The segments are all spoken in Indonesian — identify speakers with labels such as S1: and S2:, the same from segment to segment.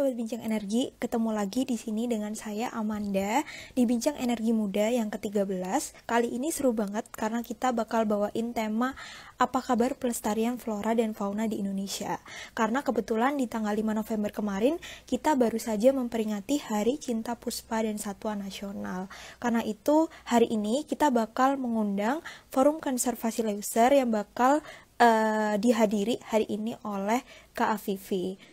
S1: Sobat Bincang Energi, ketemu lagi di sini dengan saya Amanda di Bincang Energi Muda yang ke-13. Kali ini seru banget karena kita bakal bawain tema apa kabar pelestarian flora dan fauna di Indonesia. Karena kebetulan di tanggal 5 November kemarin kita baru saja memperingati Hari Cinta Puspa dan Satwa Nasional. Karena itu hari ini kita bakal mengundang Forum Konservasi Leuser yang bakal dihadiri hari ini oleh Kak Afifi.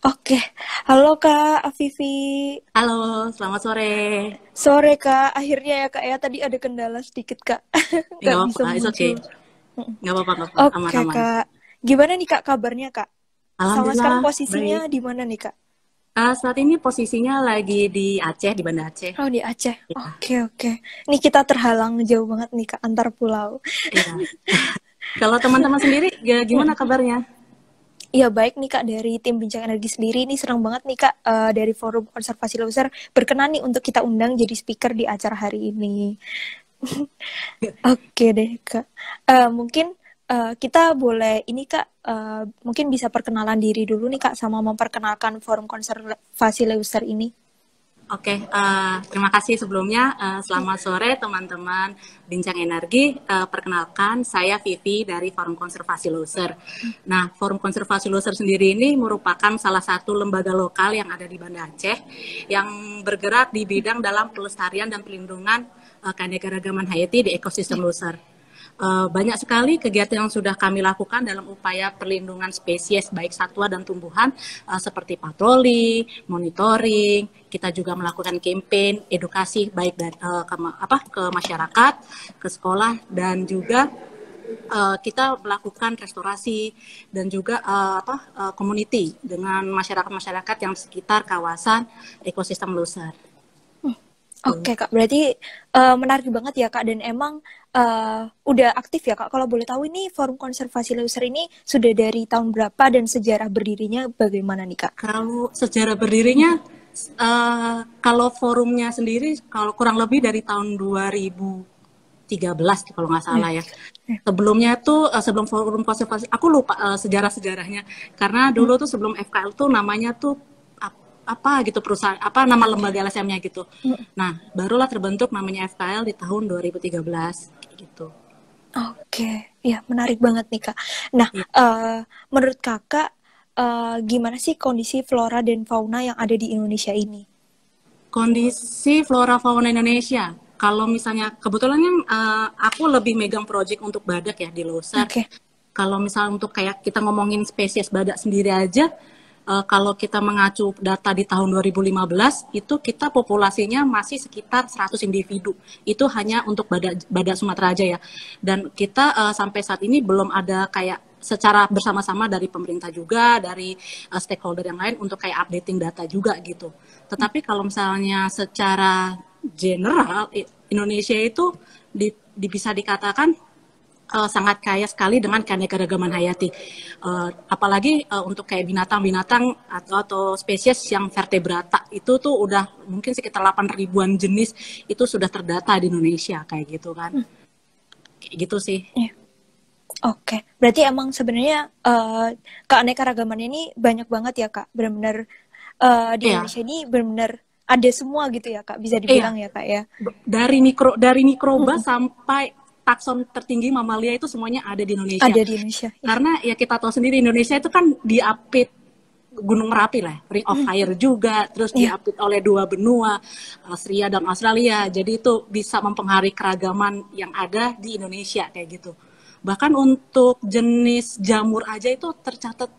S1: Oke, halo Kak Afifi.
S2: Halo, selamat sore.
S1: Sore Kak, akhirnya ya Kak ya, tadi ada kendala sedikit Kak,
S2: Nggak
S1: nggak bisa
S2: apa-apa, it's okay.
S1: muncul.
S2: Nggak apa-apa, nggak apa-apa.
S1: Oke
S2: Aman-aman.
S1: Kak, gimana nih Kak kabarnya Kak? Sama sekarang
S2: Alhamdulillah, baik.
S1: posisinya di mana nih Kak?
S2: Saat ini posisinya lagi di Aceh, di Banda Aceh.
S1: Oh di Aceh,
S2: Ya,
S1: oke. Nih kita terhalang jauh banget nih Kak, antar pulau.
S2: iya. Kalau teman-teman sendiri, gimana kabarnya?
S1: Iya baik nih Kak, dari tim Bincang Energi sendiri ini senang banget nih Kak, dari Forum Konservasi Leuser berkenan nih untuk kita undang jadi speaker di acara hari ini. Oke deh Kak. Mungkin kita boleh ini Kak, mungkin bisa perkenalan diri dulu nih Kak sama memperkenalkan Forum Konservasi Leuser ini.
S2: Oke, terima kasih sebelumnya. Selamat sore teman-teman Bincang Energi. Perkenalkan, saya Vivi dari Forum Konservasi Leuser. Nah, Forum Konservasi Leuser sendiri ini merupakan salah satu lembaga lokal yang ada di Banda Aceh yang bergerak di bidang dalam pelestarian dan pelindungan keanekaragaman hayati di ekosistem Leuser. Banyak sekali kegiatan yang sudah kami lakukan dalam upaya perlindungan spesies baik satwa dan tumbuhan seperti patroli, monitoring. Kita juga melakukan campaign edukasi baik dari, ke masyarakat, ke sekolah, dan juga kita melakukan restorasi dan juga community dengan masyarakat-masyarakat yang sekitar kawasan ekosistem Leuser.
S1: Oke Kak, berarti menarik banget ya Kak, dan emang udah aktif ya Kak. Kalau boleh tahu ini Forum Konservasi Leuser ini sudah dari tahun berapa dan sejarah berdirinya bagaimana nih Kak?
S2: Kalau sejarah berdirinya, kalau forumnya sendiri, kalau kurang lebih dari tahun 2013 kalau nggak salah ya. Sebelumnya tuh, sebelum forum konservasi, aku lupa sejarah-sejarahnya. Karena dulu tuh sebelum FKL tuh namanya tuh apa gitu perusahaan, apa nama lembaga LSM-nya gitu. Nah, barulah terbentuk namanya FKL di tahun 2013 gitu.
S1: Oke, ya menarik banget nih Kak. Nah,
S2: Ya.
S1: menurut Kakak gimana sih kondisi flora dan fauna yang ada di Indonesia ini?
S2: Kondisi flora fauna Indonesia. Kalau misalnya kebetulan kan aku lebih megang project untuk badak ya di Leuser.
S1: Oke.
S2: Kalau misalnya untuk kayak kita ngomongin spesies badak sendiri aja, kalau kita mengacu data di tahun 2015 itu kita populasinya masih sekitar 100 individu. Itu hanya untuk badak Sumatera aja ya. Dan kita sampai saat ini belum ada kayak secara bersama-sama dari pemerintah juga, dari stakeholder yang lain untuk kayak updating data juga gitu. Tetapi kalau misalnya secara general Indonesia itu bisa dikatakan sangat kaya sekali dengan keanekaragaman hayati. Apalagi untuk kayak binatang-binatang atau spesies yang vertebrata itu tuh udah mungkin sekitar 8 ribuan jenis itu sudah terdata di Indonesia kayak gitu kan. Kayak gitu sih.
S1: Yeah. Oke, berarti emang sebenarnya keanekaragaman ini banyak banget ya Kak. Benar-benar di
S2: Iya.
S1: Indonesia ini benar-benar ada semua gitu ya Kak, bisa
S2: Iya.
S1: dibilang ya Kak ya.
S2: Dari mikroba sampai takson tertinggi mamalia itu semuanya ada di Indonesia.
S1: Ada di Indonesia. Ya.
S2: Karena ya kita tahu sendiri Indonesia itu kan diapit Gunung Merapi lah, Ring of Fire juga, terus diapit oleh dua benua, Australia dan Australia. Jadi itu bisa mempengaruhi keragaman yang ada di Indonesia kayak gitu. Bahkan untuk jenis jamur aja itu tercatat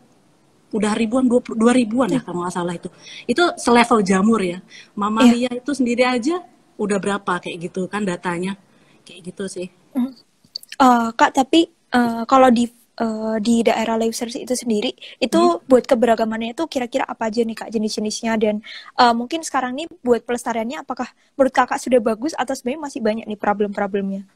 S2: udah ribuan, 2 ribuan ya kalau nggak salah itu. Itu selevel jamur ya. Mamalia itu sendiri aja udah berapa kayak gitu kan datanya. Kayak gitu sih.
S1: Kak, tapi kalau di daerah Leuser itu sendiri, itu buat keberagamannya itu kira-kira apa aja nih Kak jenis-jenisnya, dan mungkin sekarang nih buat pelestariannya apakah menurut Kakak sudah bagus atau sebenarnya masih banyak nih problem-problemnya?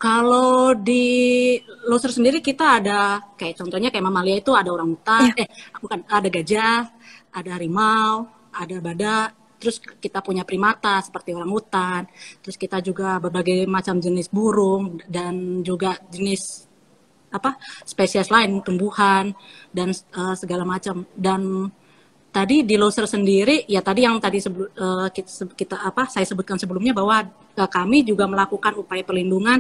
S2: Kalau di Loser sendiri kita ada kayak contohnya kayak mamalia itu ada orangutan, bukan, ada gajah, ada harimau, ada badak, terus kita punya primata seperti orangutan, terus kita juga berbagai macam jenis burung dan juga jenis spesies lain tumbuhan dan segala macam. Dan tadi di Loser sendiri ya tadi yang tadi saya sebutkan sebelumnya bahwa kami juga melakukan upaya perlindungan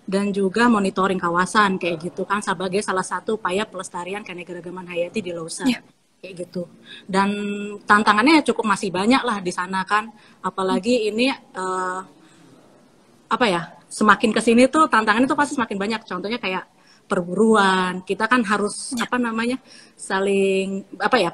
S2: dan juga monitoring kawasan kayak gitu kan sebagai salah satu upaya pelestarian keanekaragaman hayati di Loser.
S1: Ya.
S2: Kayak gitu. Dan tantangannya cukup masih banyak lah di sana kan. Apalagi ini semakin kesini tuh tantangannya tuh pasti semakin banyak. Contohnya kayak perburuan, kita kan harus saling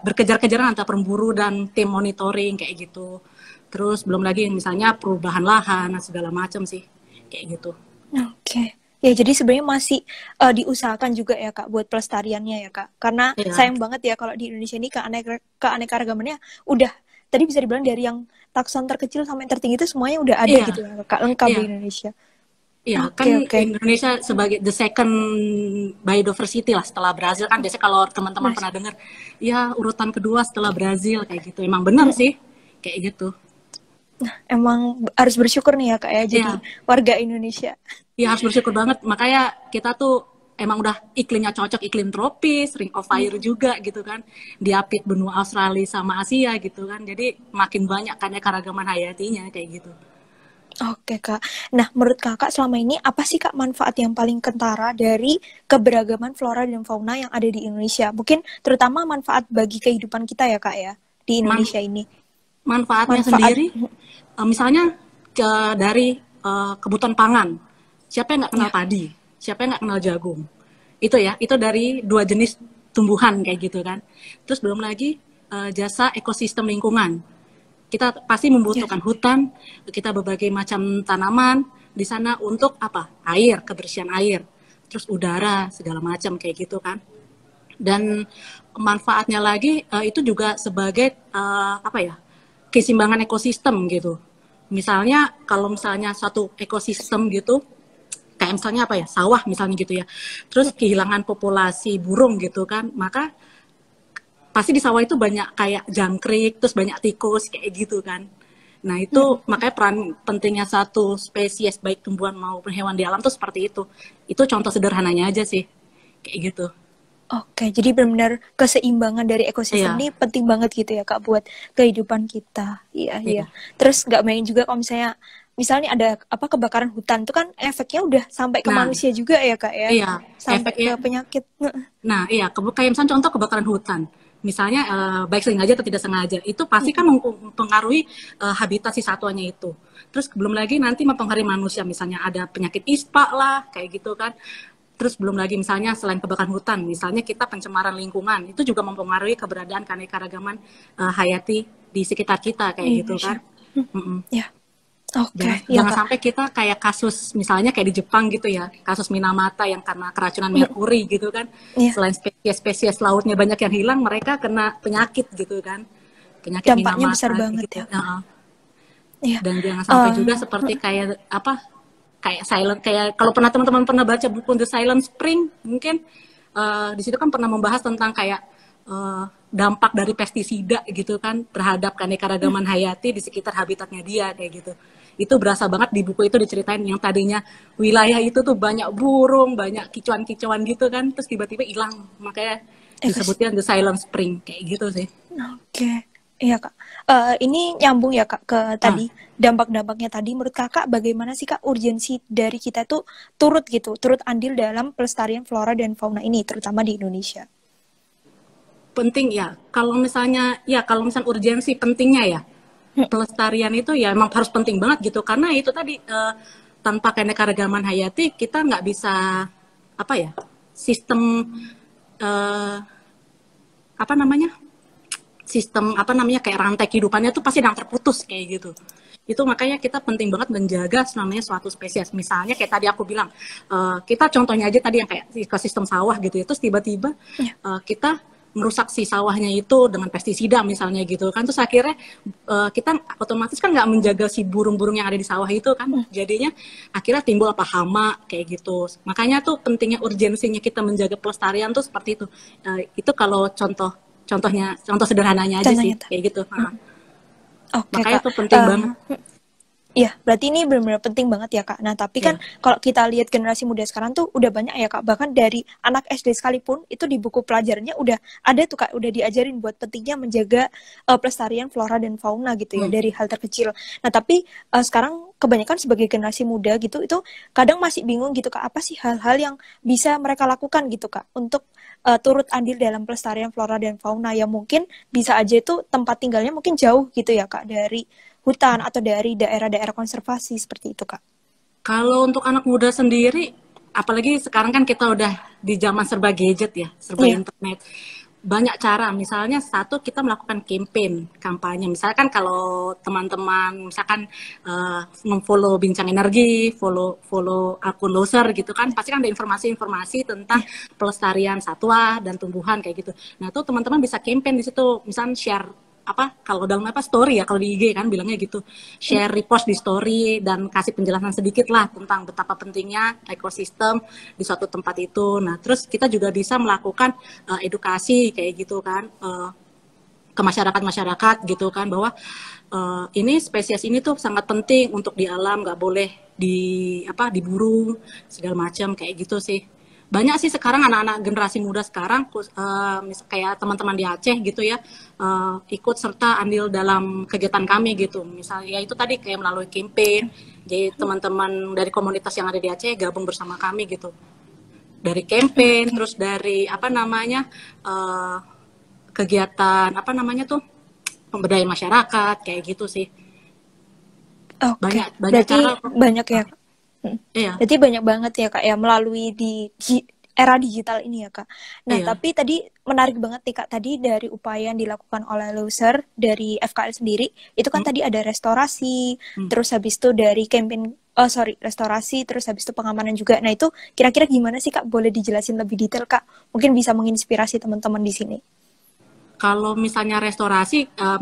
S2: berkejar-kejaran antara pemburu dan tim monitoring kayak gitu. Terus belum lagi misalnya perubahan lahan segala macam sih kayak gitu.
S1: Oke. Ya, jadi sebenarnya masih diusahakan juga ya Kak buat pelestariannya ya Kak. Karena sayang banget ya kalau di Indonesia ini keanekaragamannya udah tadi bisa dibilang dari yang taksonon terkecil sampai yang tertinggi itu semuanya udah ada gitu ya Kak, lengkap di Indonesia.
S2: Iya, Indonesia sebagai the second biodiversity lah setelah Brazil kan. Biasanya kalau teman-teman pernah dengar, ya urutan kedua setelah Brazil kayak gitu. Emang benar sih, kayak gitu.
S1: Nah, emang harus bersyukur nih ya Kak ya, jadi warga Indonesia.
S2: Iya, harus bersyukur banget. Makanya kita tuh emang udah iklimnya cocok, iklim tropis, ring of fire juga gitu kan. Diapit benua Australia sama Asia gitu kan. Jadi makin banyak kan keragaman hayatinya kayak gitu.
S1: Oke Kak, nah menurut Kakak selama ini apa sih Kak manfaat yang paling kentara dari keberagaman flora dan fauna yang ada di Indonesia? Mungkin terutama manfaat bagi kehidupan kita ya Kak ya, di Indonesia ini.
S2: Manfaatnya sendiri, misalnya dari kebutuhan pangan, siapa yang nggak kenal padi, siapa yang nggak kenal jagung, itu ya, itu dari 2 jenis tumbuhan kayak gitu kan. Terus belum lagi jasa ekosistem lingkungan. Kita pasti membutuhkan hutan, kita berbagai macam tanaman di sana untuk apa? Air, kebersihan air, terus udara, segala macam kayak gitu kan. Dan manfaatnya lagi itu juga sebagai keseimbangan ekosistem gitu. Misalnya kalau misalnya satu ekosistem gitu, kayak misalnya sawah misalnya gitu ya, terus kehilangan populasi burung gitu kan, maka pasti di sawah itu banyak kayak jangkrik, terus banyak tikus kayak gitu kan. Nah itu makanya peran pentingnya satu spesies baik tumbuhan maupun hewan di alam tuh seperti itu. Itu contoh sederhananya aja sih, kayak gitu.
S1: Oke, jadi benar-benar keseimbangan dari ekosistem ini penting banget gitu ya Kak buat kehidupan kita. Iya. Terus nggak main juga kalau misalnya ada kebakaran hutan itu kan efeknya udah sampai ke manusia juga ya Kak ya.
S2: Iya,
S1: sampai ke penyakit.
S2: Nah, kayak misalnya contoh kebakaran hutan. Misalnya baik sengaja atau tidak sengaja, itu pasti kan mempengaruhi habitat si satuannya itu. Terus belum lagi nanti mempengaruhi manusia, misalnya ada penyakit ispa lah, kayak gitu kan. Terus belum lagi misalnya selain kebakaran hutan, misalnya kita pencemaran lingkungan, itu juga mempengaruhi keberadaan keanekaragaman hayati di sekitar kita, kayak gitu kan.
S1: Ya. Oke.
S2: Jangan sampai kita kayak kasus misalnya kayak di Jepang gitu ya, kasus Minamata yang karena keracunan merkuri gitu kan. Selain spesies lautnya banyak yang hilang, mereka kena penyakit gitu kan. Penyakit
S1: dampaknya
S2: Minamata
S1: besar banget
S2: gitu.
S1: Ya.
S2: Dan jangan sampai juga seperti kayak silent, kayak kalau teman-teman pernah baca buku The Silent Spring, mungkin di situ kan pernah membahas tentang kayak dampak dari pestisida gitu kan terhadap keanekaragaman hayati di sekitar habitatnya dia kayak gitu. Itu berasa banget di buku itu diceritain yang tadinya wilayah itu tuh banyak burung, banyak kicauan-kicauan gitu kan, terus tiba-tiba hilang. Makanya disebutnya The Silent Spring kayak gitu sih.
S1: Oke. Iya Kak. Ini nyambung ya Kak ke tadi dampak-dampaknya tadi. Menurut Kakak bagaimana sih Kak urgensi dari kita tuh turut andil dalam pelestarian flora dan fauna ini terutama di Indonesia?
S2: Penting ya. Kalau misalnya urgensi pentingnya ya. Pelestarian itu ya emang harus penting banget gitu karena itu tadi tanpa keanekaragaman hayati kita nggak bisa sistem kayak rantai kehidupannya tuh pasti yang terputus kayak gitu. Itu makanya kita penting banget menjaga namanya suatu spesies. Misalnya kayak tadi aku bilang kita contohnya aja tadi yang kayak ekosistem sawah gitu ya, terus tiba-tiba kita merusak si sawahnya itu dengan pestisida misalnya gitu kan, terus akhirnya kita otomatis kan nggak menjaga si burung-burung yang ada di sawah itu kan, jadinya akhirnya timbul hama kayak gitu. Makanya tuh pentingnya urgensinya kita menjaga pelestarian tuh seperti itu. Itu kalau contoh sederhananya aja sih kayak gitu.
S1: Oke,
S2: makanya
S1: Kak.
S2: tuh penting banget.
S1: Iya, berarti ini benar-benar penting banget ya Kak. Nah, tapi kan
S2: Ya.
S1: kalau kita lihat generasi muda sekarang tuh udah banyak ya Kak. Bahkan dari anak SD sekalipun itu di buku pelajarannya udah ada tuh Kak, udah diajarin buat pentingnya menjaga pelestarian flora dan fauna gitu ya
S2: Hmm.
S1: dari hal terkecil. Nah, tapi sekarang kebanyakan sebagai generasi muda gitu itu kadang masih bingung gitu Kak, apa sih hal-hal yang bisa mereka lakukan gitu Kak untuk turut andil dalam pelestarian flora dan fauna yang mungkin bisa aja itu tempat tinggalnya mungkin jauh gitu ya Kak dari hutan atau dari daerah-daerah konservasi seperti itu, Kak.
S2: Kalau untuk anak muda sendiri, apalagi sekarang kan kita udah di zaman serba gadget ya, serba
S1: Iya.
S2: internet. Banyak cara, misalnya satu kita melakukan campaign, kampanye. Misalkan kalau teman-teman misalkan follow Bincang Energi, follow follow akun Loser gitu kan, pasti kan ada informasi-informasi tentang pelestarian satwa dan tumbuhan kayak gitu. Nah, tuh teman-teman bisa campaign di situ, misalnya share apa kalau dalam apa story ya kalau di IG kan bilangnya gitu, share repost di story dan kasih penjelasan sedikit lah tentang betapa pentingnya ekosistem di suatu tempat itu. Nah, terus kita juga bisa melakukan edukasi kayak gitu kan, ke masyarakat-masyarakat gitu kan, bahwa ini spesies ini tuh sangat penting untuk di alam, nggak boleh diburu segala macam kayak gitu sih. Banyak sih sekarang anak-anak generasi muda sekarang, kayak teman-teman di Aceh gitu ya, ikut serta andil dalam kegiatan kami gitu. Misalnya ya itu tadi kayak melalui campaign, jadi teman-teman dari komunitas yang ada di Aceh gabung bersama kami gitu. Dari campaign,
S1: Oke.
S2: terus dari eh, kegiatan pemberdayaan masyarakat kayak gitu sih.
S1: Oke.
S2: Banyak banyak
S1: Berarti
S2: cara kok.
S1: banyak ya. Hmm.
S2: Iya,
S1: Berarti banyak banget ya Kak ya melalui era digital ini ya Kak. Nah,
S2: iya.
S1: tapi tadi menarik banget nih Kak tadi dari upaya yang dilakukan oleh Loser dari FKL sendiri itu kan
S2: Hmm,
S1: tadi ada restorasi,
S2: hmm.
S1: terus habis itu dari campaign restorasi, terus habis itu pengamanan juga. Nah, itu kira-kira gimana sih Kak? Boleh dijelasin lebih detail Kak? Mungkin bisa menginspirasi teman-teman di sini.
S2: Kalau misalnya restorasi,
S1: Hmm.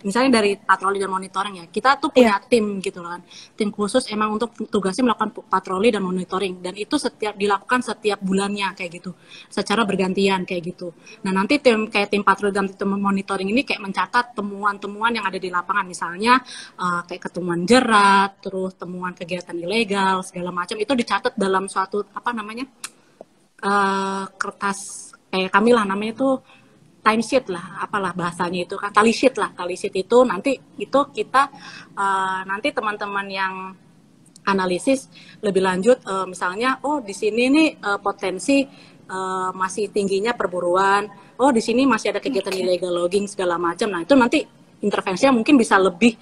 S2: misalnya dari patroli dan monitoring ya, kita tuh
S1: Iya.
S2: punya tim gitu kan, tim khusus emang untuk tugasnya melakukan patroli dan monitoring, dan itu dilakukan setiap bulannya kayak gitu, secara bergantian kayak gitu. Nah, nanti tim patroli dan tim monitoring ini kayak mencatat temuan-temuan yang ada di lapangan, misalnya kayak ketemuan jerat, terus temuan kegiatan ilegal segala macam, itu dicatat dalam suatu kertas kayak kami lah namanya itu time sheet lah, apalah bahasanya itu kan, tali sheet itu nanti itu kita nanti teman-teman yang analisis lebih lanjut, misalnya oh di sini nih potensi masih tingginya perburuan, oh di sini masih ada kegiatan
S1: Oke.
S2: illegal logging segala macam. Nah, itu nanti intervensinya mungkin bisa lebih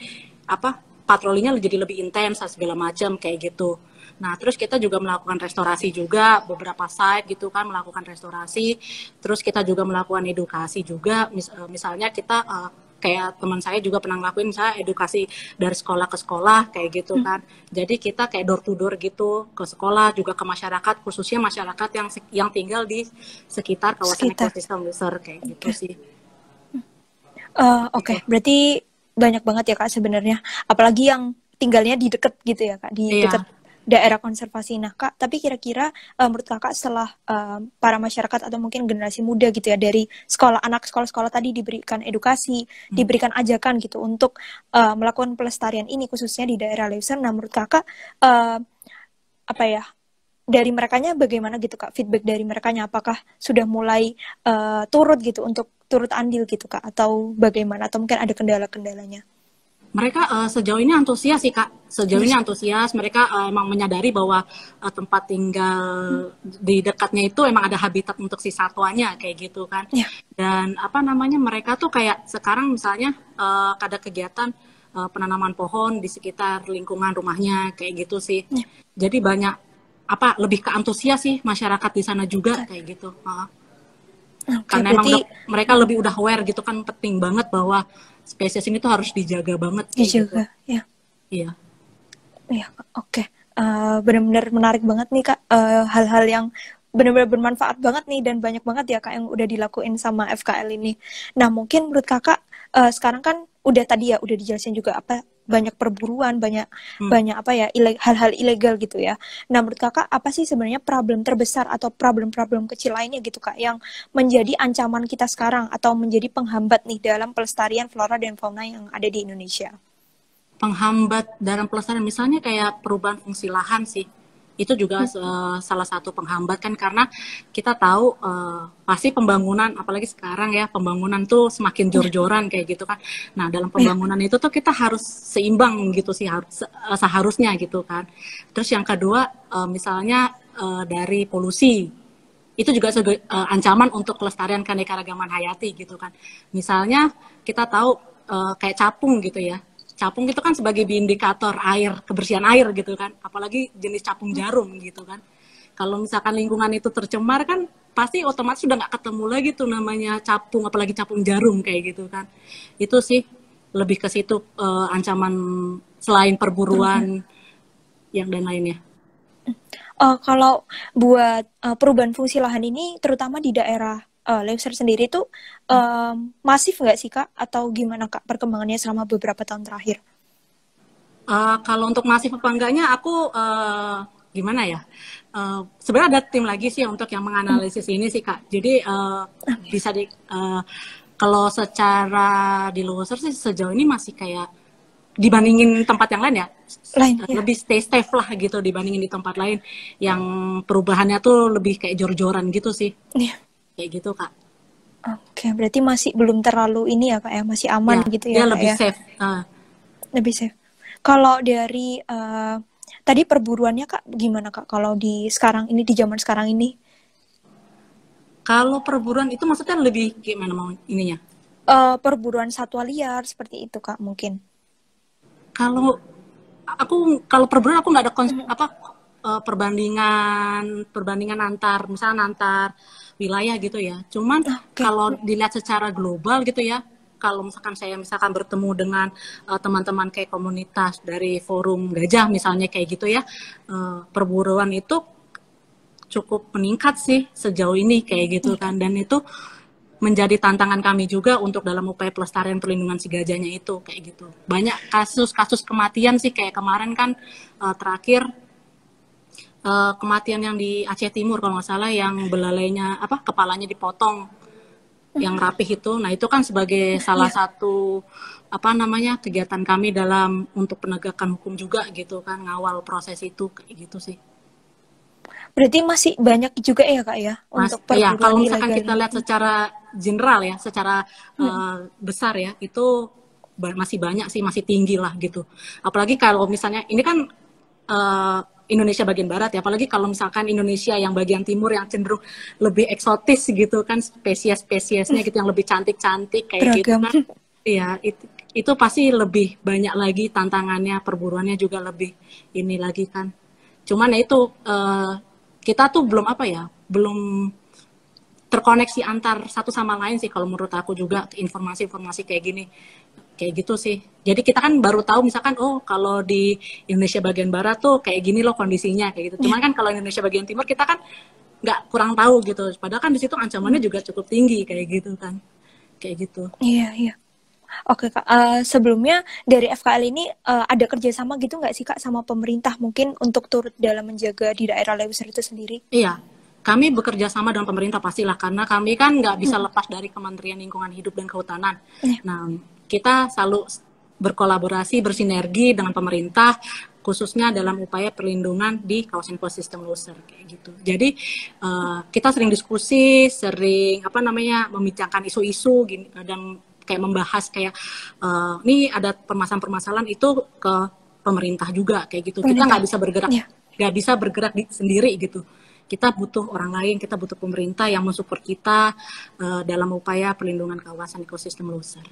S2: patrolinya jadi lebih intens segala macam kayak gitu. Nah, terus kita juga melakukan restorasi juga, beberapa site gitu kan melakukan restorasi. Terus kita juga melakukan edukasi juga, misalnya kita kayak teman saya juga pernah ngelakuin misalnya edukasi dari sekolah ke sekolah kayak gitu
S1: Hmm.
S2: kan. Jadi kita kayak door to door gitu ke sekolah juga ke masyarakat, khususnya masyarakat yang tinggal di sekitar kawasan
S1: Sekitar.
S2: ekosistem besar kayak gitu
S1: Oke.
S2: sih.
S1: Oke,
S2: Gitu.
S1: berarti banyak banget ya Kak sebenarnya. Apalagi yang tinggalnya di deket gitu ya Kak, di deket
S2: Iya.
S1: daerah konservasi. Nah Kak, tapi kira-kira menurut Kakak setelah para masyarakat atau mungkin generasi muda gitu ya dari sekolah anak sekolah-sekolah tadi diberikan edukasi,
S2: Hmm.
S1: diberikan ajakan gitu untuk melakukan pelestarian ini khususnya di daerah Leuser. Nah menurut Kakak apa ya dari merekanya bagaimana gitu Kak feedback dari merekanya apakah sudah mulai turut gitu untuk turut andil gitu Kak atau bagaimana atau mungkin ada kendala-kendalanya.
S2: Mereka sejauh ini antusias sih Kak. Sejauh ini
S1: Terus,
S2: antusias. Mereka emang menyadari bahwa tempat tinggal di dekatnya itu emang ada habitat untuk si satwanya kayak gitu kan.
S1: ya,
S2: Dan mereka tuh kayak sekarang misalnya ada kegiatan penanaman pohon di sekitar lingkungan rumahnya kayak gitu sih.
S1: ya,
S2: Jadi banyak lebih ke antusias sih masyarakat di sana juga
S1: kan.
S2: kayak gitu.
S1: Oke,
S2: Karena emang
S1: berarti
S2: mereka lebih udah aware gitu kan, penting banget bahwa spesies ini tuh harus dijaga banget kayak gitu.
S1: dijaga ya.
S2: Iya.
S1: Ya, oke. Benar-benar menarik banget nih Kak, hal-hal yang benar-benar bermanfaat banget nih dan banyak banget ya Kak yang udah dilakuin sama FKL ini. Nah, mungkin menurut Kakak sekarang kan udah tadi ya udah dijelasin juga apa banyak perburuan, banyak
S2: Hmm.
S1: banyak apa ya hal-hal ilegal gitu ya. Nah, menurut Kakak apa sih sebenarnya problem terbesar atau problem-problem kecil lainnya gitu Kak yang menjadi ancaman kita sekarang atau menjadi penghambat nih dalam pelestarian flora dan fauna yang ada di Indonesia?
S2: penghambat dalam pelestarian, misalnya kayak perubahan fungsi lahan sih. Itu juga salah satu penghambat kan, karena kita tahu pasti pembangunan, apalagi sekarang ya, pembangunan tuh semakin jor-joran kayak gitu kan. Nah, dalam pembangunan itu tuh kita harus seimbang gitu sih, seharusnya gitu kan. Terus yang kedua, misalnya dari polusi, itu juga ancaman untuk kelestarian keanekaragaman hayati gitu kan. Misalnya kita tahu kayak capung gitu ya. Capung itu kan sebagai indikator air, kebersihan air gitu kan. Apalagi jenis capung jarum gitu kan. Kalau misalkan lingkungan itu tercemar kan pasti otomatis sudah nggak ketemu lagi tuh namanya capung, apalagi capung jarum kayak gitu kan. Itu sih lebih ke situ ancaman selain perburuan yang dan lainnya.
S1: Kalau buat perubahan fungsi lahan ini, terutama di daerah Leuser sendiri tuh masif nggak sih Kak? Atau gimana Kak perkembangannya selama beberapa tahun terakhir?
S2: Kalau untuk masif apa enggaknya, aku gimana ya? Sebenarnya ada tim lagi sih untuk yang menganalisis ini sih Kak. Jadi bisa kalau secara di Leuser sih sejauh ini masih kayak dibandingin tempat yang lain ya, lebih stay safe lah gitu dibandingin di tempat lain yang perubahannya tuh lebih kayak jor-joran gitu sih. Kayak gitu Kak.
S1: Oke, berarti masih belum terlalu ini ya Kak ya, masih aman
S2: ya,
S1: gitu ya Kak
S2: lebih
S1: ya?
S2: Safe.
S1: Lebih safe. Kalau dari tadi perburuannya Kak gimana Kak? Kalau di sekarang ini, di zaman sekarang ini?
S2: Kalau perburuan itu maksudnya lebih gimana mau ininya?
S1: Perburuan satwa liar seperti itu Kak mungkin.
S2: Kalau perburuan aku nggak ada perbandingan antar wilayah gitu ya. Cuman kalau dilihat secara global gitu ya, kalau misalkan saya bertemu dengan teman-teman kayak komunitas dari Forum Gajah misalnya kayak gitu ya, perburuan itu cukup meningkat sih sejauh ini kayak gitu kan, dan itu menjadi tantangan kami juga untuk dalam upaya pelestarian perlindungan si gajahnya itu kayak gitu. Banyak kasus kematian sih, kayak kemarin kan terakhir kematian yang di Aceh Timur kalau nggak salah, yang belalainya kepalanya dipotong yang rapih itu. Nah, itu kan sebagai salah satu kegiatan kami dalam untuk penegakan hukum juga gitu kan, ngawal proses itu kayak gitu sih.
S1: Berarti masih banyak juga ya Kak ya untuk perburuan
S2: ya, kalau misalkan
S1: ilegal
S2: kita lihat secara general ya, secara besar ya, itu masih banyak sih, masih tinggi lah gitu. Apalagi kalau misalnya ini kan Indonesia bagian barat ya, apalagi kalau misalkan Indonesia yang bagian timur yang cenderung lebih eksotis gitu kan, spesiesnya gitu yang lebih cantik-cantik kayak gitu kan. Iya, itu pasti lebih banyak lagi tantangannya, perburuannya juga lebih ini lagi kan. Cuman ya itu kita tuh belum terkoneksi antar satu sama lain sih kalau menurut aku juga, informasi-informasi kayak gini. Kayak gitu sih. Jadi kita kan baru tahu misalkan kalau di Indonesia bagian barat tuh kayak gini loh kondisinya kayak gitu. Cuman kan kalau Indonesia bagian timur kita kan kurang tahu gitu. Padahal kan di situ ancamannya juga cukup tinggi kayak gitu kan. Kayak gitu.
S1: Iya. Oke Kak, sebelumnya dari FKL ini ada kerjasama gitu nggak sih Kak sama pemerintah mungkin untuk turut dalam menjaga di daerah Leuser itu sendiri?
S2: Iya, kami bekerja sama dengan pemerintah pastilah, karena kami kan nggak bisa lepas dari Kementerian Lingkungan Hidup dan Kehutanan. Nah, kita selalu berkolaborasi, bersinergi dengan pemerintah, khususnya dalam upaya perlindungan di kawasan ekosistem Leuser kayak gitu. Jadi kita sering diskusi, sering membincangkan isu-isu dan kayak membahas kayak ini ada permasalahan-permasalahan itu ke pemerintah juga kayak gitu. Kita nggak bisa bergerak sendiri gitu. Kita butuh orang lain, kita butuh pemerintah yang mensupport kita dalam upaya perlindungan kawasan ekosistem Leuser.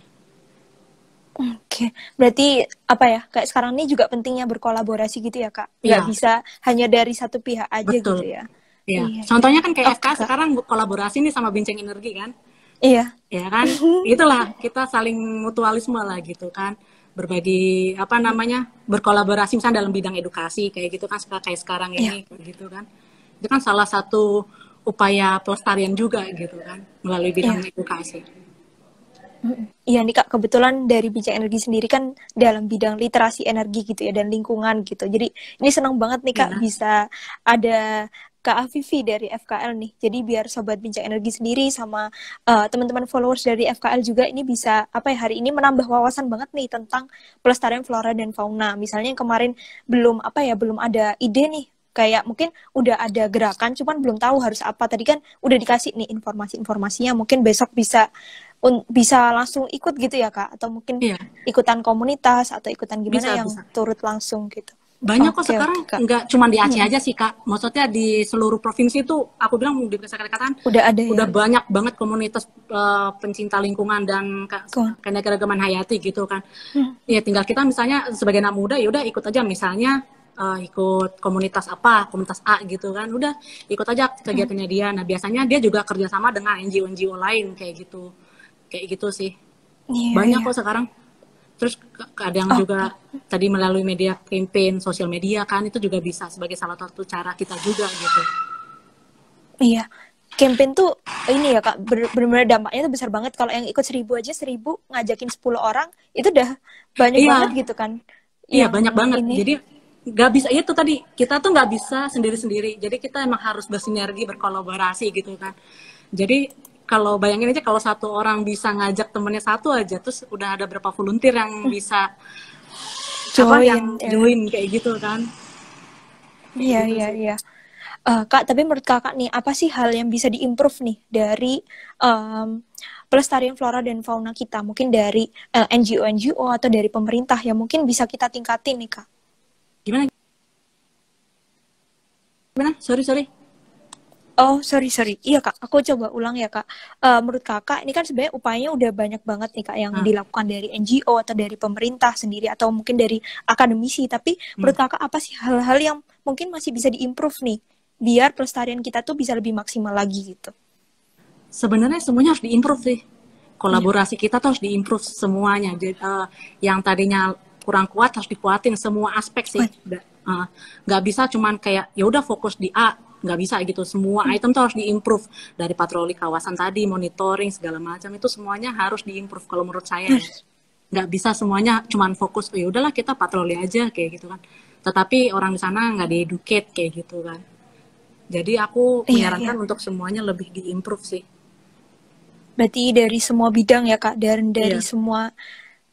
S1: Oke, berarti kayak sekarang ini juga pentingnya berkolaborasi gitu ya Kak? Nggak bisa hanya dari satu pihak aja.
S2: Betul.
S1: Gitu ya?
S2: Iya. Contohnya kan kayak FK sekarang kolaborasi nih sama Bincang Energi kan?
S1: Iya.
S2: Ya kan, itulah kita saling mutualisme lah gitu kan, berbagi berkolaborasi misalnya dalam bidang edukasi kayak gitu kan, kayak sekarang ini gitu kan, itu kan salah satu upaya pelestarian juga gitu kan melalui bidang edukasi.
S1: Iya nih Kak, kebetulan dari Bincang Energi sendiri kan dalam bidang literasi energi gitu ya dan lingkungan gitu. Jadi ini senang banget nih Kak bisa ada Kak Afifi dari FKL nih. Jadi biar Sobat Bincang Energi sendiri sama teman-teman followers dari FKL juga ini bisa apa ya, hari ini menambah wawasan banget nih tentang pelestarian flora dan fauna. Misalnya yang kemarin belum apa ya, belum ada ide nih, kayak mungkin udah ada gerakan cuman belum tahu harus apa. Tadi kan udah dikasih nih informasi-informasinya, mungkin besok bisa langsung ikut gitu ya Kak, atau mungkin
S2: Iya,
S1: ikutan komunitas atau ikutan gimana
S2: bisa,
S1: yang
S2: bisa.
S1: turut langsung gitu.
S2: Banyak kok
S1: Oke,
S2: sekarang,
S1: oke Kak.
S2: nggak cuma di Aceh
S1: Mm-mm.
S2: aja sih Kak. Maksudnya di seluruh provinsi itu, aku bilang di Kalimantan
S1: Udah ada
S2: udah
S1: ya.
S2: banyak banget komunitas pencinta lingkungan dan
S1: Kawan.
S2: keanekaragaman hayati gitu kan.
S1: Hmm.
S2: Ya tinggal kita misalnya sebagai anak muda ya udah ikut aja, misalnya ikut komunitas apa, komunitas A gitu kan. Udah ikut aja
S1: Hmm.
S2: kegiatannya dia. Nah, biasanya dia juga kerjasama dengan NGO-NGO lain kayak gitu. Kayak gitu sih.
S1: Iya,
S2: Banyak
S1: iya.
S2: kok sekarang. Terus kadang
S1: Oke.
S2: juga tadi melalui media campaign sosial media kan, itu juga bisa sebagai salah satu cara kita juga gitu.
S1: Iya. Campaign tuh ini ya Kak, benar-benar dampaknya tuh besar banget. Kalau yang ikut 1.000 aja, 1.000 ngajakin 10 orang, itu udah banyak banget
S2: Iya,
S1: gitu kan.
S2: iya
S1: Yang
S2: banyak banget.
S1: ini,
S2: Jadi nggak bisa itu tadi, kita tuh nggak bisa sendiri-sendiri. Jadi kita emang harus bersinergi, berkolaborasi gitu kan. Jadi kalau bayangin aja kalau satu orang bisa ngajak temennya satu aja, terus udah ada berapa volunteer yang bisa apa yang
S1: join ya.
S2: join kayak gitu kan. Kayak
S1: Iya,
S2: gitu
S1: iya,
S2: sih.
S1: iya. Kak, tapi menurut Kakak nih, apa sih hal yang bisa diimprove nih dari pelestarian flora dan fauna kita? Mungkin dari NGO-NGO atau dari pemerintah yang mungkin bisa kita tingkatin nih, Kak.
S2: Gimana? Gimana? Sorry, sorry.
S1: Oh, sorry, sorry. Iya, Kak. Aku coba ulang ya, Kak. Menurut Kakak, ini kan sebenarnya upayanya udah banyak banget nih, Kak, yang
S2: Ah,
S1: dilakukan dari NGO atau dari pemerintah sendiri atau mungkin dari akademisi. Tapi
S2: hmm.
S1: menurut Kakak, apa sih hal-hal yang mungkin masih bisa diimprove nih, biar pelestarian kita tuh bisa lebih maksimal lagi gitu?
S2: Sebenarnya semuanya harus diimprove sih.
S1: Iya.
S2: Kolaborasi kita tuh harus diimprove semuanya. Jadi, yang tadinya kurang kuat harus dikuatin semua aspek sih. Nggak bisa cuman kayak ya udah fokus di A, nggak bisa gitu. Semua item tuh harus diimprove, dari patroli kawasan tadi, monitoring segala macam itu semuanya harus diimprove kalau menurut saya ya. Nggak bisa semuanya cuman fokus, oh, ya udahlah kita patroli aja kayak gitu kan. Tetapi orang di sana nggak di-educate kayak gitu kan. Jadi aku
S1: Iya, iya.
S2: menyarankan untuk semuanya lebih diimprove sih.
S1: Berarti dari semua bidang ya, Kak, dan dari
S2: Iya.
S1: semua.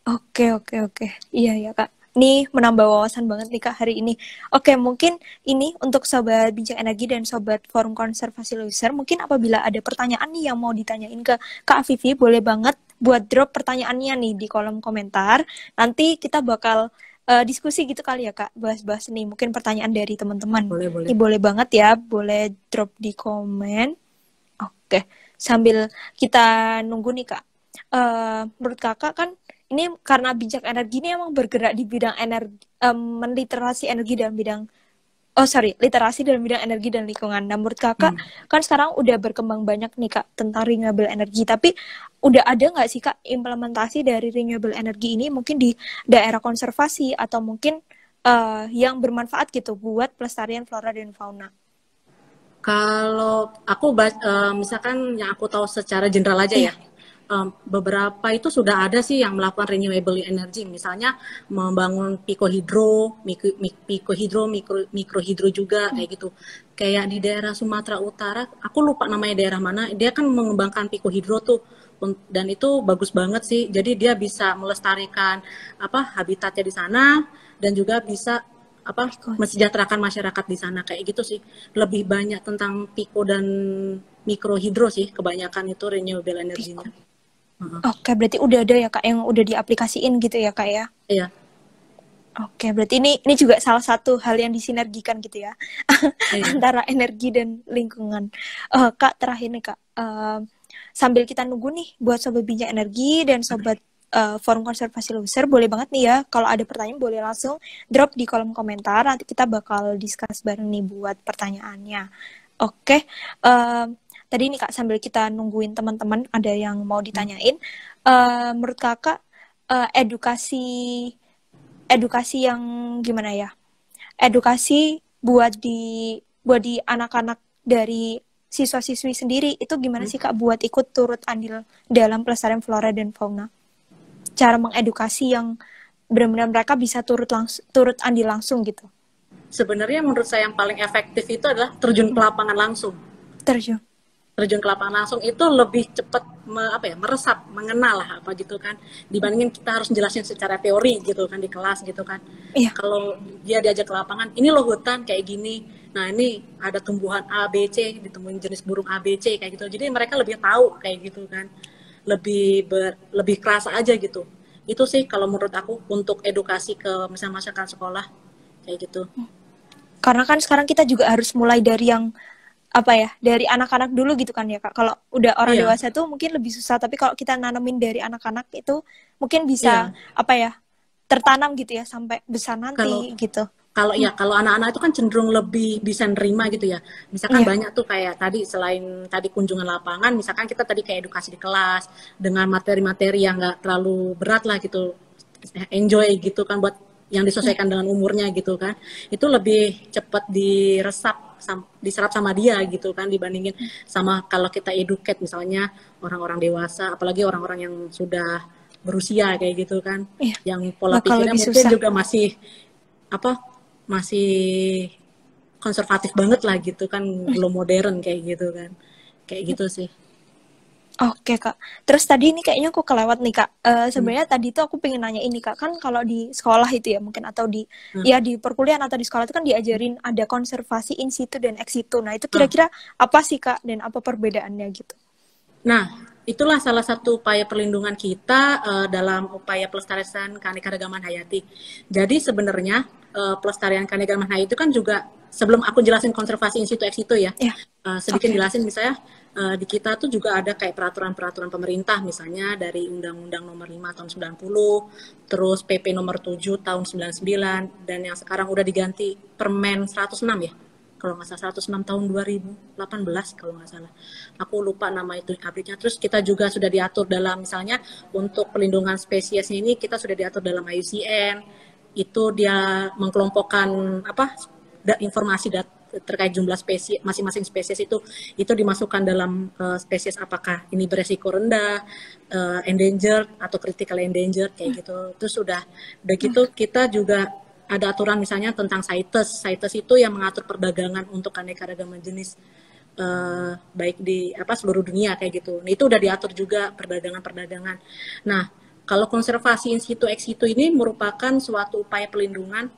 S1: Oke, oke, oke. Iya, ya, Kak. Ini menambah wawasan banget nih, Kak, hari ini. Oke, mungkin ini untuk Sobat Bincang Energi dan Sobat Forum Konservasi Loser, mungkin apabila ada pertanyaan nih yang mau ditanyain ke Kak Afifi, boleh banget buat drop pertanyaannya nih di kolom komentar. Nanti kita bakal diskusi gitu kali ya, Kak, bahas-bahas nih. Mungkin pertanyaan dari teman-teman.
S2: Boleh,
S1: Ini
S2: boleh.
S1: boleh banget ya, boleh drop di komen. Oke, sambil kita nunggu nih Kak, menurut Kakak kan ini karena Bincang Energi ini emang bergerak di bidang energi, menliterasi energi dalam bidang, literasi dalam bidang energi dan lingkungan. Nah, menurut Kakak
S2: Hmm.
S1: kan sekarang udah berkembang banyak nih Kak tentang renewable energy, tapi udah ada nggak sih Kak implementasi dari renewable energy ini mungkin di daerah konservasi atau mungkin yang bermanfaat gitu buat pelestarian flora dan fauna?
S2: Kalau aku misalkan yang aku tahu secara general aja
S1: Iya.
S2: ya, beberapa itu sudah ada sih yang melakukan renewable energy, misalnya membangun pikohidro, pikohidro, mikrohidro juga kayak gitu. Kayak di daerah Sumatera Utara, aku lupa namanya daerah mana, dia kan mengembangkan pikohidro tuh, dan itu bagus banget sih. Jadi dia bisa melestarikan apa habitatnya di sana, dan juga bisa apa mensejahterakan masyarakat di sana kayak gitu sih. Lebih banyak tentang piko dan mikrohidro sih, kebanyakan itu renewable energinya.
S1: Oke, berarti udah ada ya Kak yang udah diaplikasiin gitu ya Kak ya?
S2: Iya.
S1: Oke, berarti ini juga salah satu hal yang disinergikan gitu ya
S2: Iya.
S1: antara energi dan lingkungan. Kak, terakhir nih Kak, sambil kita nunggu nih buat Sobat Bincang Energi dan Sobat Forum Konservasi Loser, boleh banget nih ya kalau ada pertanyaan boleh langsung drop di kolom komentar, nanti kita bakal discuss bareng nih buat pertanyaannya. Oke, tadi nih Kak sambil kita nungguin teman-teman ada yang mau ditanyain, menurut Kakak edukasi yang gimana ya? Edukasi buat di anak-anak dari siswa-siswi sendiri itu gimana sih Kak buat ikut turut andil dalam pelestarian flora dan fauna? Cara mengedukasi yang benar-benar mereka bisa turut andil langsung gitu.
S2: sebenarnya menurut saya yang paling efektif itu adalah terjun ke lapangan langsung.
S1: Terjun.
S2: Terjun ke lapangan langsung itu lebih cepat meresap, mengenal lah apa gitu kan, dibandingin kita harus jelasin secara teori gitu kan di kelas gitu kan.
S1: Iya.
S2: Kalau dia diajak ke lapangan, ini loh hutan kayak gini, nah ini ada tumbuhan A B C, ditemuin jenis burung A B C kayak gitu, jadi mereka lebih tahu kayak gitu kan, lebih kerasa aja gitu. Itu sih kalau menurut aku untuk edukasi ke misalnya masyarakat sekolah kayak gitu.
S1: Karena kan sekarang kita juga harus mulai dari yang apa ya, dari anak-anak dulu gitu kan ya Kak. Kalau udah orang
S2: Iya,
S1: dewasa tuh mungkin lebih susah, tapi kalau kita nanemin dari anak-anak itu mungkin bisa
S2: iya.
S1: apa ya, tertanam gitu ya sampai besar
S2: Kalau
S1: nanti gitu.
S2: kalau ya kalau anak-anak itu kan cenderung lebih bisa nerima gitu ya. Misalkan
S1: Iya.
S2: banyak tuh kayak tadi selain tadi kunjungan lapangan, misalkan kita tadi kayak edukasi di kelas dengan materi-materi yang nggak terlalu berat lah gitu, enjoy gitu kan buat yang disesuaikan dengan umurnya gitu kan. Itu lebih cepat diserap sama dia gitu kan dibandingin sama kalau kita educate misalnya orang-orang dewasa, apalagi orang-orang yang sudah berusia kayak gitu kan,
S1: Iya.
S2: yang pola
S1: Bakal
S2: pikirnya
S1: lebih
S2: mungkin
S1: susah.
S2: juga apa masih konservatif banget lah gitu kan, belum modern kayak gitu kan, kayak gitu sih.
S1: Oke Kak, terus tadi ini kayaknya aku kelewat nih Kak.
S2: Hmm.
S1: Sebenarnya tadi tuh aku pengen nanya ini Kak, kan kalau di sekolah itu ya mungkin atau di
S2: Hmm.
S1: ya di perkuliahan atau di sekolah itu kan diajarin ada konservasi in situ dan ex situ. Nah itu
S2: Ah.
S1: kira-kira apa sih Kak dan apa perbedaannya gitu?
S2: Nah, itulah salah satu upaya perlindungan kita dalam upaya pelestarian keanekaragaman hayati. Jadi sebenarnya pelestarian keanekaragaman hayati itu kan juga sebelum aku jelasin konservasi in situ ex situ ya,
S1: Ya,
S2: sedikit
S1: oke.
S2: jelasin misalnya di kita tuh juga ada kayak peraturan-peraturan pemerintah misalnya dari Undang-Undang Nomor 5 tahun 90, terus PP Nomor 7 tahun 99 dan yang sekarang udah diganti Permen 106 ya, kalau nggak salah 106 tahun 2018 kalau nggak salah, aku lupa nama itu update-nya. Terus kita juga sudah diatur dalam misalnya untuk pelindungan spesies ini kita sudah diatur dalam IUCN, itu dia mengkelompokkan apa informasi terkait jumlah spesies masing-masing spesies itu dimasukkan dalam spesies apakah ini beresiko rendah, endangered atau critical endangered kayak gitu. Terus udah gitu kita juga ada aturan misalnya tentang CITES. CITES itu yang mengatur perdagangan untuk keanekaragaman jenis baik di seluruh dunia kayak gitu. Nah, itu udah diatur juga perdagangan-perdagangan. Nah, kalau konservasi in situ ex situ ini merupakan suatu upaya pelindungan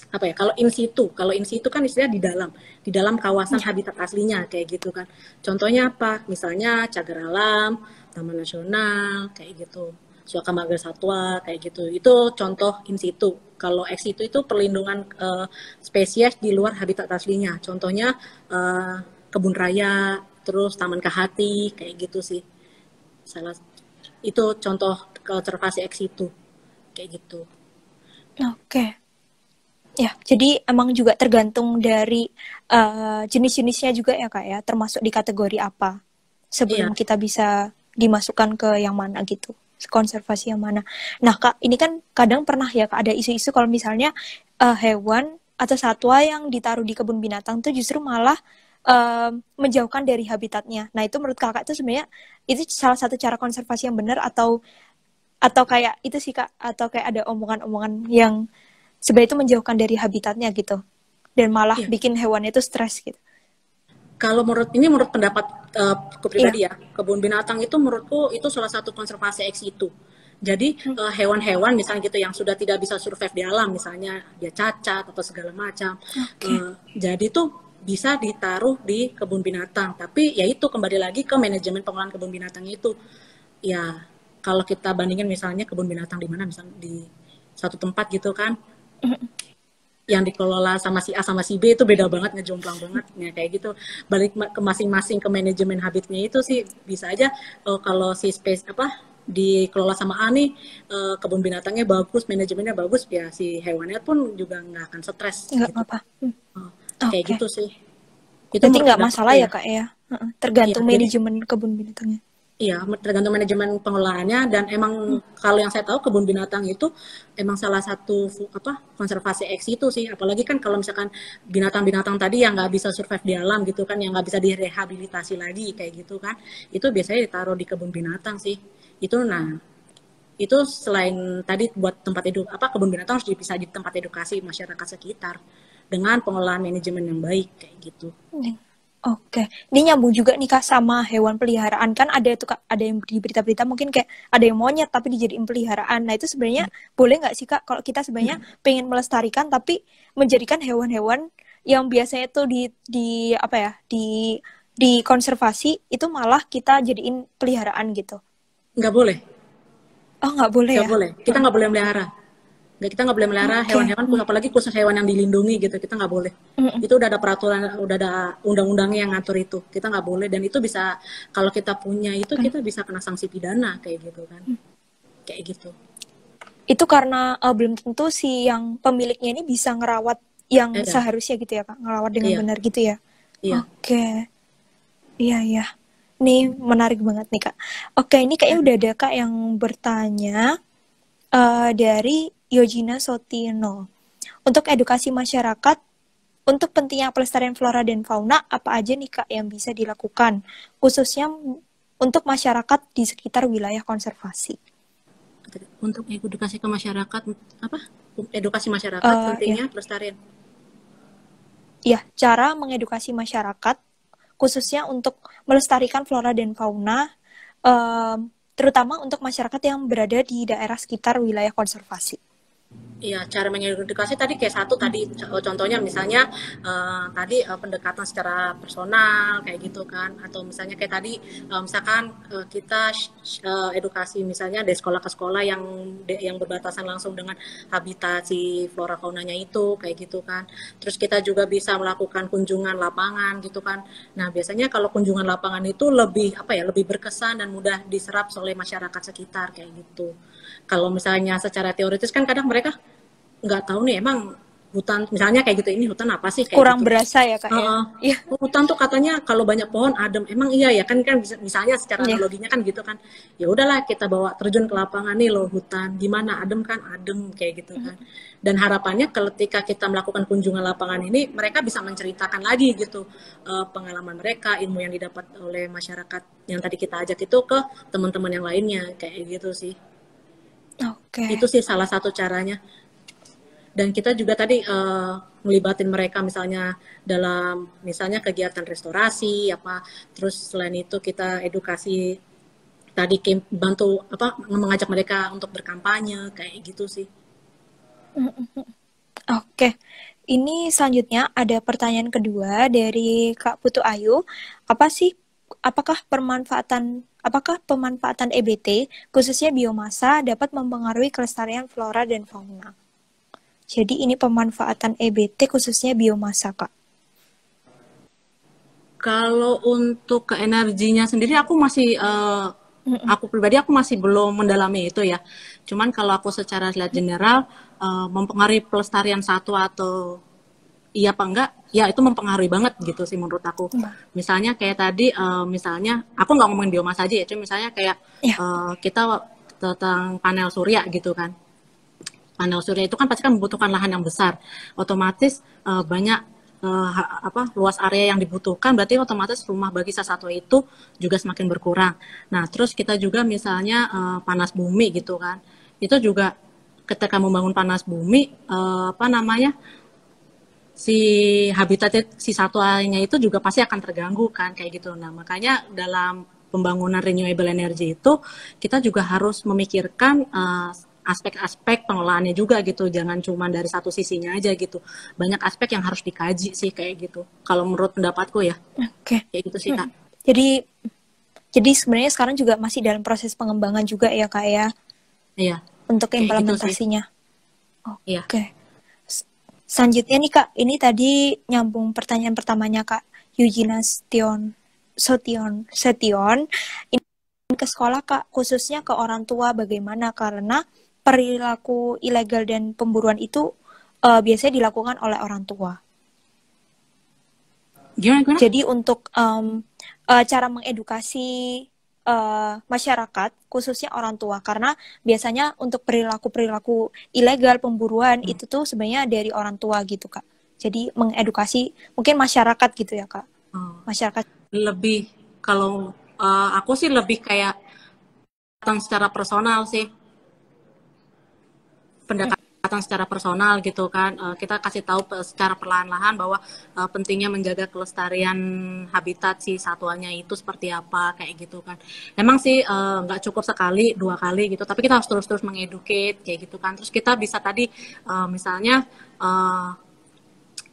S2: apa ya? Kalau in situ kan istilah di dalam kawasan habitat aslinya kayak gitu kan. Contohnya apa? Misalnya cagar alam, taman nasional kayak gitu. Suaka marga satwa kayak gitu. Itu contoh in situ. Kalau ex situ itu perlindungan spesies di luar habitat aslinya. Contohnya kebun raya, terus taman kahati kayak gitu sih. Salah itu contoh konservasi ex situ kayak gitu.
S1: Oke. Ya, jadi emang juga tergantung dari jenis-jenisnya juga ya Kak ya, termasuk di kategori apa
S2: Iya.
S1: sebelum kita bisa dimasukkan ke yang mana gitu, konservasi yang mana. Nah Kak, ini kan kadang pernah ya Kak ada isu-isu kalau misalnya hewan atau satwa yang ditaruh di kebun binatang tuh justru malah menjauhkan dari habitatnya. Nah itu menurut Kakak itu sebenarnya itu salah satu cara konservasi yang benar atau kayak itu sih Kak, atau kayak ada omongan-omongan yang sebenarnya itu menjauhkan dari habitatnya gitu dan malah
S2: Iya.
S1: bikin hewannya itu stres gitu.
S2: Kalau menurut pendapat aku
S1: Iya.
S2: pribadi ya, kebun binatang itu menurutku itu salah satu konservasi ex situ. Jadi hewan-hewan misalnya gitu yang sudah tidak bisa survive di alam, misalnya dia cacat atau segala macam,
S1: Oke.
S2: jadi tuh bisa ditaruh di kebun binatang. Tapi ya itu kembali lagi ke manajemen pengelolaan kebun binatang itu. Ya kalau kita bandingin misalnya kebun binatang di mana, misalnya di satu tempat gitu kan, yang dikelola sama si A sama si B itu beda banget, ngejomplang banget ya kayak gitu. Balik ke masing-masing ke manajemen habitnya itu sih bisa aja kalau si space dikelola sama A nih, kebun binatangnya bagus, manajemennya bagus, ya si hewannya pun juga nggak akan stres
S1: Nggak
S2: gitu.
S1: apa-apa.
S2: Kayak
S1: Oke.
S2: gitu sih. Itu
S1: Berarti
S2: menurut
S1: nggak
S2: pendapatku
S1: masalah ya
S2: ya.
S1: Kak ya.
S2: Iya,
S1: Tergantung
S2: jadi
S1: manajemen kebun binatangnya.
S2: iya, tergantung manajemen pengelolaannya dan emang kalau yang saya tahu kebun binatang itu emang salah satu konservasi ex itu sih. Apalagi kan kalau misalkan binatang-binatang tadi yang nggak bisa survive di alam gitu kan, yang nggak bisa direhabilitasi lagi kayak gitu kan, itu biasanya ditaruh di kebun binatang sih. Itu selain tadi buat tempat kebun binatang harus bisa di tempat edukasi masyarakat sekitar dengan pengelolaan manajemen yang baik kayak gitu.
S1: Oke, ini nyambung juga nih Kak sama hewan peliharaan. Kan ada tuh Kak, ada yang di berita-berita mungkin kayak ada yang monyet tapi dijadiin peliharaan. Nah itu sebenarnya boleh nggak sih Kak kalau kita sebenarnya pengen melestarikan tapi menjadikan hewan-hewan yang biasanya tuh di apa ya di konservasi itu malah kita jadiin peliharaan gitu.
S2: Nggak boleh,
S1: Oh nggak boleh
S2: nggak
S1: ya?
S2: boleh. Kita nggak boleh melihara. Kita nggak boleh melihara
S1: Oke.
S2: hewan-hewan, apalagi khusus hewan yang dilindungi gitu. Kita nggak boleh.
S1: Mm-mm.
S2: Itu udah ada peraturan, udah ada undang-undangnya yang ngatur itu. Kita nggak boleh, dan itu bisa, kalau kita punya itu, kita bisa kena sanksi pidana kayak gitu kan. Kayak gitu.
S1: Itu karena belum tentu si yang pemiliknya ini bisa ngerawat yang
S2: Iya,
S1: seharusnya gitu ya Kak, ngerawat dengan
S2: iya,
S1: benar gitu ya.
S2: iya.
S1: Oke, iya ya. Nih menarik banget nih Kak. Oke, ini kayaknya udah ada Kak yang bertanya dari Yojina Sotino. Untuk edukasi masyarakat, untuk pentingnya pelestarian flora dan fauna, apa aja nih Kak yang bisa dilakukan? Khususnya untuk masyarakat di sekitar wilayah konservasi.
S2: Untuk edukasi ke masyarakat, apa? Edukasi masyarakat
S1: Ya,
S2: pentingnya pelestarian.
S1: ya, cara mengedukasi masyarakat, khususnya untuk melestarikan flora dan fauna, terutama untuk masyarakat yang berada di daerah sekitar wilayah konservasi.
S2: Iya, cara mengedukasi tadi kayak satu tadi contohnya misalnya tadi pendekatan secara personal kayak gitu kan, atau misalnya kayak tadi misalkan kita edukasi misalnya dari sekolah ke sekolah yang berbatasan langsung dengan habitat si flora faunanya itu kayak gitu kan. Terus kita juga bisa melakukan kunjungan lapangan gitu kan. Nah, biasanya kalau kunjungan lapangan itu lebih apa ya, lebih berkesan dan mudah diserap oleh masyarakat sekitar kayak gitu. Kalau misalnya secara teoritis kan kadang mereka nggak tahu nih emang hutan misalnya kayak gitu, ini hutan apa sih kayak
S1: Kurang
S2: gitu.
S1: berasa ya Kak ya? Iya.
S2: Hutan tuh katanya kalau banyak pohon adem, emang iya ya kan, misalnya secara
S1: Iya.
S2: analoginya kan gitu kan. Ya udahlah kita bawa terjun ke lapangan, nih loh hutan gimana, adem kan, adem kayak gitu kan. Dan harapannya ketika kita melakukan kunjungan lapangan ini mereka bisa menceritakan lagi gitu pengalaman mereka, ilmu yang didapat oleh masyarakat yang tadi kita ajak itu ke teman-teman yang lainnya kayak gitu sih.
S1: Oke.
S2: Itu sih salah satu caranya. Dan kita juga tadi melibatin mereka misalnya dalam misalnya kegiatan restorasi apa, terus selain itu kita edukasi tadi bantu apa, mengajak mereka untuk berkampanye kayak gitu sih.
S1: Oke. Ini selanjutnya ada pertanyaan kedua dari Kak Putu Ayu. Apa sih apakah pemanfaatan EBT khususnya biomasa dapat mempengaruhi kelestarian flora dan fauna? Jadi ini pemanfaatan EBT khususnya biomasa, Kak.
S2: Kalau untuk ke energinya sendiri aku masih aku pribadi aku masih belum mendalami itu ya. Cuman kalau aku secara lihat general mempengaruhi pelestarian satwa atau iya apa enggak, ya itu mempengaruhi banget gitu sih menurut aku. Misalnya kayak tadi misalnya aku nggak ngomongin biomasa aja ya, cuma misalnya kayak
S1: Ya.
S2: kita tentang panel surya gitu kan. Panel surya itu kan pasti kan membutuhkan lahan yang besar, otomatis banyak luas area yang dibutuhkan, berarti otomatis rumah bagi satwa itu juga semakin berkurang. Nah, terus kita juga misalnya panas bumi gitu kan, itu juga ketika membangun panas bumi apa namanya, si habitat si satwanya itu juga pasti akan terganggu kan kayak gitu. Nah, makanya dalam pembangunan renewable energy itu kita juga harus memikirkan aspek-aspek pengelolaannya juga gitu, jangan cuma dari satu sisinya aja gitu, banyak aspek yang harus dikaji sih kayak gitu kalau menurut pendapatku ya.
S1: Oke.
S2: Kayak gitu sih Kak.
S1: Jadi sebenarnya sekarang juga masih dalam proses pengembangan juga ya, Kak ya,
S2: Iya,
S1: untuk
S2: kayak gitu sih.
S1: implementasinya.
S2: Iya.
S1: Oke. Selanjutnya nih Kak, ini tadi nyambung pertanyaan pertamanya Kak, Eugenia Setion. Ini ke sekolah Kak, khususnya ke orang tua bagaimana, karena perilaku ilegal dan pemburuan itu biasanya dilakukan oleh orang tua.
S2: Gimana?
S1: Jadi untuk cara mengedukasi masyarakat, khususnya orang tua, karena biasanya untuk perilaku-perilaku ilegal, pemburuan, itu tuh sebenarnya dari orang tua gitu Kak. Jadi mengedukasi mungkin masyarakat gitu ya Kak. Masyarakat.
S2: Lebih kalau aku sih lebih kayak secara personal sih, pendekatan pendekatan secara personal gitu kan. Kita kasih tahu secara perlahan-lahan bahwa pentingnya menjaga kelestarian habitat si satwanya itu seperti apa kayak gitu kan. Memang sih nggak cukup sekali, 2 kali gitu, tapi kita harus terus-terus mengeducate kayak gitu kan. Terus kita bisa tadi misalnya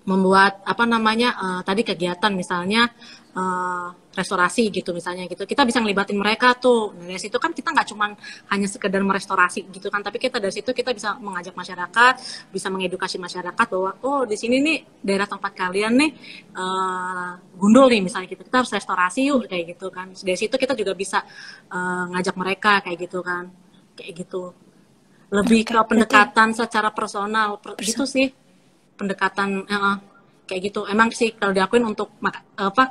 S2: membuat apa namanya tadi kegiatan misalnya restorasi gitu misalnya gitu, kita bisa ngelibatin mereka tuh. Nah, dari situ kan kita nggak cuma hanya sekedar merestorasi gitu kan, tapi kita dari situ kita bisa mengajak masyarakat, bisa mengedukasi masyarakat bahwa oh di sini nih daerah tempat kalian nih gundul nih misalnya gitu, kita harus restorasi yuk kayak gitu kan. Dari situ kita juga bisa ngajak mereka kayak gitu kan, kayak gitu. Lebih ke pendekatan secara personal gitu sih, pendekatan kayak gitu. Emang sih kalau diakuin untuk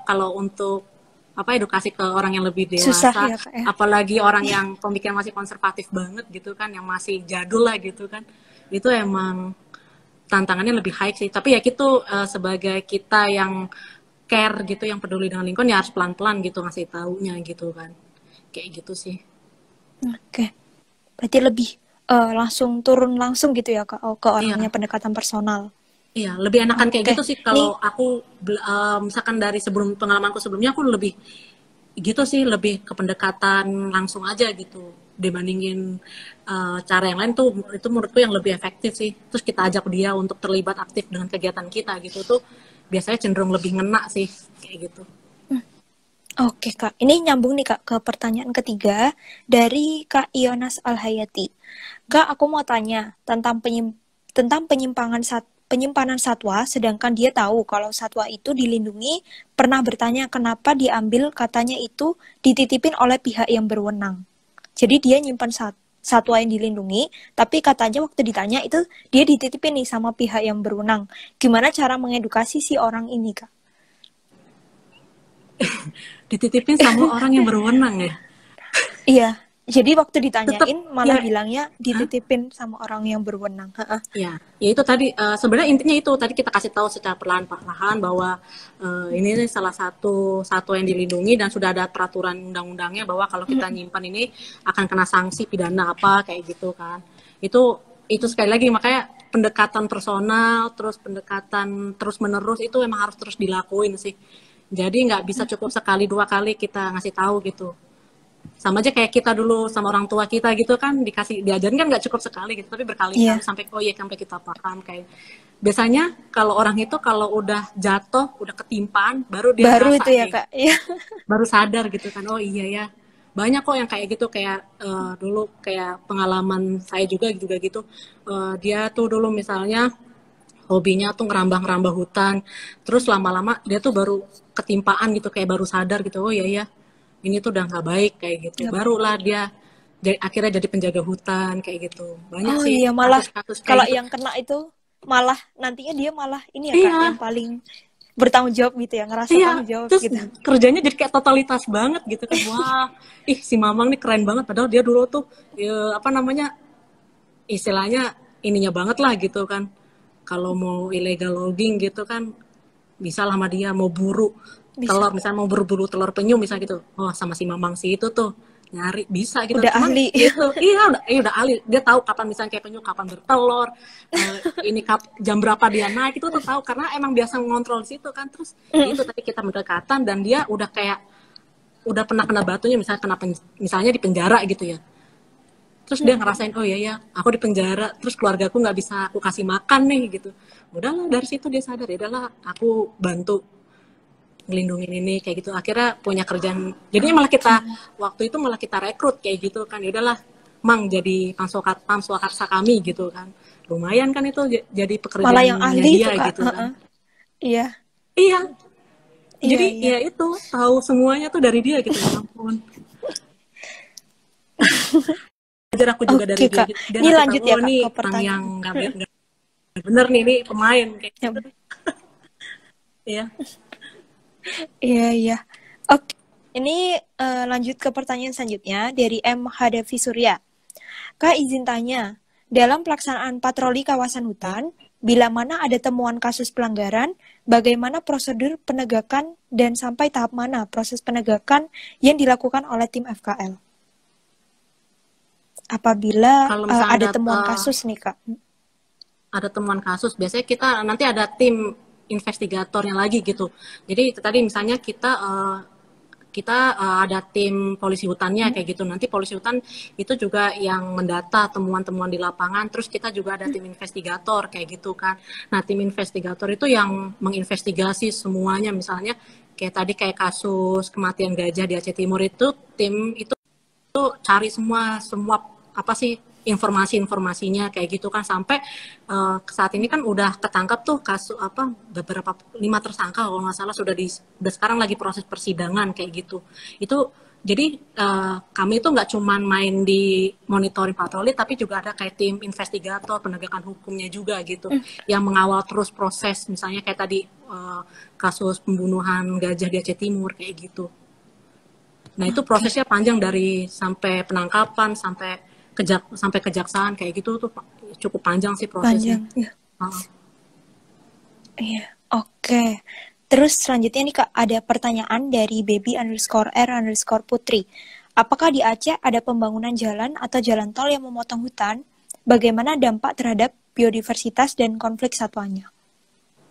S2: kalau untuk edukasi ke orang yang lebih dewasa,
S1: susah ya, Kak, ya?
S2: apalagi orang yang pemikiran masih konservatif banget gitu kan, yang masih jadul lah gitu kan, itu emang tantangannya lebih high sih. Tapi ya gitu, sebagai kita yang care gitu, yang peduli dengan lingkungan, ya harus pelan-pelan gitu ngasih taunya gitu kan, kayak gitu sih.
S1: Oke, berarti lebih langsung turun langsung gitu ya, Kak, ke orangnya,
S2: Iya.
S1: pendekatan personal.
S2: Iya, lebih enakan kayak
S1: Oke,
S2: gitu sih kalau aku misalkan dari pengalamanku sebelumnya aku lebih gitu sih, lebih ke pendekatan langsung aja gitu dibandingin cara yang lain tuh, itu menurutku yang lebih efektif sih. Terus kita ajak dia untuk terlibat aktif dengan kegiatan kita gitu tuh biasanya cenderung lebih ngena sih kayak gitu.
S1: Oke, Kak. Ini nyambung nih, Kak, ke pertanyaan ketiga dari Kak Ionas Alhayati. Kak, aku mau tanya tentang penyimpanan satwa, sedangkan dia tahu kalau satwa itu dilindungi, pernah bertanya kenapa diambil, katanya itu dititipin oleh pihak yang berwenang. Jadi dia nyimpan satwa yang dilindungi, tapi katanya waktu ditanya itu dia dititipin nih sama pihak yang berwenang. Gimana cara mengedukasi si orang ini, Kak?
S2: Dititipin sama orang yang berwenang ya.
S1: Iya, jadi waktu ditanyain
S2: Tetap
S1: malah
S2: ya.
S1: bilangnya dititipin sama orang yang berwenang.
S2: Ya, ya itu tadi sebenarnya intinya itu tadi kita kasih tahu secara perlahan-lahan bahwa ini nih salah satu satwa yang dilindungi dan sudah ada peraturan undang-undangnya bahwa kalau kita nyimpan ini akan kena sanksi pidana apa kayak gitu kan. Itu sekali lagi makanya pendekatan personal terus pendekatan terus-menerus itu emang harus terus dilakuin sih. Jadi nggak bisa cukup sekali 2 kali kita ngasih tahu gitu. Sama aja kayak kita dulu sama orang tua kita gitu kan, diajarin kan nggak cukup sekali gitu, tapi berkali-kali sampai sampai kita paham. Kayak biasanya kalau orang itu kalau udah jatuh, udah ketimpaan, baru dia
S1: Baru
S2: ngerasa
S1: itu ya, Kak. Iya.
S2: baru sadar gitu kan, oh iya ya. Banyak kok yang kayak gitu, kayak dulu kayak pengalaman saya juga gitu. Dia tuh dulu misalnya hobinya tuh ngerambah-ngerambah hutan, terus lama-lama dia tuh baru ketimpaan gitu, kayak baru sadar gitu, oh iya ya ini tuh udah nggak baik kayak gitu. Barulah dia akhirnya jadi penjaga hutan kayak gitu. Banyak sih
S1: Iya, malah
S2: kasus-kasus
S1: kalau
S2: kayak gitu.
S1: yang kena itu malah nantinya dia malah ini ya, Kak,
S2: Iya,
S1: yang paling bertanggung jawab gitu ya, ngerasa
S2: iya.
S1: tanggung jawab
S2: Terus
S1: gitu.
S2: kerjanya jadi kayak totalitas banget gitu kan. Wah, si Mamang nih keren banget. Padahal dia dulu tuh apa namanya istilahnya ininya banget lah gitu kan. Kalau mau illegal logging gitu kan bisa lah sama dia, mau buru
S1: Bisa.
S2: telur misalnya, mau buru-buru telur penyu misalnya gitu, oh sama si Mamang si itu tuh nyari bisa gitu.
S1: Udah
S2: Cuman
S1: ahli.
S2: gitu udah ahli, dia tahu kapan misalnya kayak penyu kapan bertelur, ini jam berapa dia naik itu tuh tahu karena emang biasa mengontrol di situ kan. Terus itu tadi kita mendekatan dan dia udah kayak udah pernah kena batunya misalnya misalnya di penjara gitu ya. Terus dia ngerasain, oh iya ya, aku di penjara, terus keluargaku nggak bisa aku kasih makan nih gitu. Udahlah dari situ dia sadar, ya udahlah aku bantu ngelindungin ini kayak gitu. Akhirnya punya kerjaan. Jadi malah kita waktu itu malah kita rekrut kayak gitu kan. Ya udahlah, Mang jadi pamswakarsa kami gitu kan. Lumayan kan itu jadi
S1: Malah yang
S2: pekerjaannya
S1: ahli itu,
S2: dia
S1: Kak.
S2: gitu kan.
S1: Iya.
S2: Iya. Jadi
S1: Iya.
S2: ya itu tahu semuanya tuh dari dia gitu, ya ampun. Belajar aku juga dari dia
S1: Kak.
S2: gitu. Dia
S1: Ini
S2: ngasih
S1: lanjut
S2: tahu,
S1: ya,
S2: oh
S1: Kak,
S2: nih
S1: ke
S2: orang
S1: pertanyaan.
S2: yang nggak bener nih, ini pemain kayak gitu. Iya.
S1: Iya. Oke. Ini lanjut ke pertanyaan selanjutnya dari M. Hadafi Surya. Kak, izin tanya, dalam pelaksanaan patroli kawasan hutan, bila mana ada temuan kasus pelanggaran, bagaimana prosedur penegakan dan sampai tahap mana proses penegakan yang dilakukan oleh tim FKL? Apabila
S2: Kalau
S1: ada
S2: misalnya
S1: temuan kasus nih, Kak.
S2: ada temuan kasus, biasanya kita nanti ada tim investigatornya lagi gitu. Jadi itu tadi misalnya kita ada tim polisi hutannya kayak gitu. Nanti polisi hutan itu juga yang mendata temuan-temuan di lapangan. Terus kita juga ada tim investigator kayak gitu kan. Nah, tim investigator itu yang menginvestigasi semuanya. Misalnya kayak tadi kayak kasus kematian gajah di Aceh Timur itu, tim itu cari semua apa sih informasinya kayak gitu kan, sampai saat ini kan udah ketangkap tuh kasus apa beberapa 5 tersangka kalau nggak salah, udah sekarang lagi proses persidangan kayak gitu. Itu jadi kami itu nggak cuman main di monitoring patroli, tapi juga ada kayak tim investigator penegakan hukumnya juga gitu, yang mengawal terus proses, misalnya kayak tadi kasus pembunuhan gajah di Aceh Timur kayak gitu. Nah, itu prosesnya panjang, dari sampai penangkapan sampai kejaksaan kayak gitu tuh cukup panjang sih prosesnya.
S1: Panjang, ya. Iya, oke. Terus selanjutnya nih Kak, ada pertanyaan dari baby_r_putri. Apakah di Aceh ada pembangunan jalan atau jalan tol yang memotong hutan? Bagaimana dampak terhadap biodiversitas dan konflik satwanya?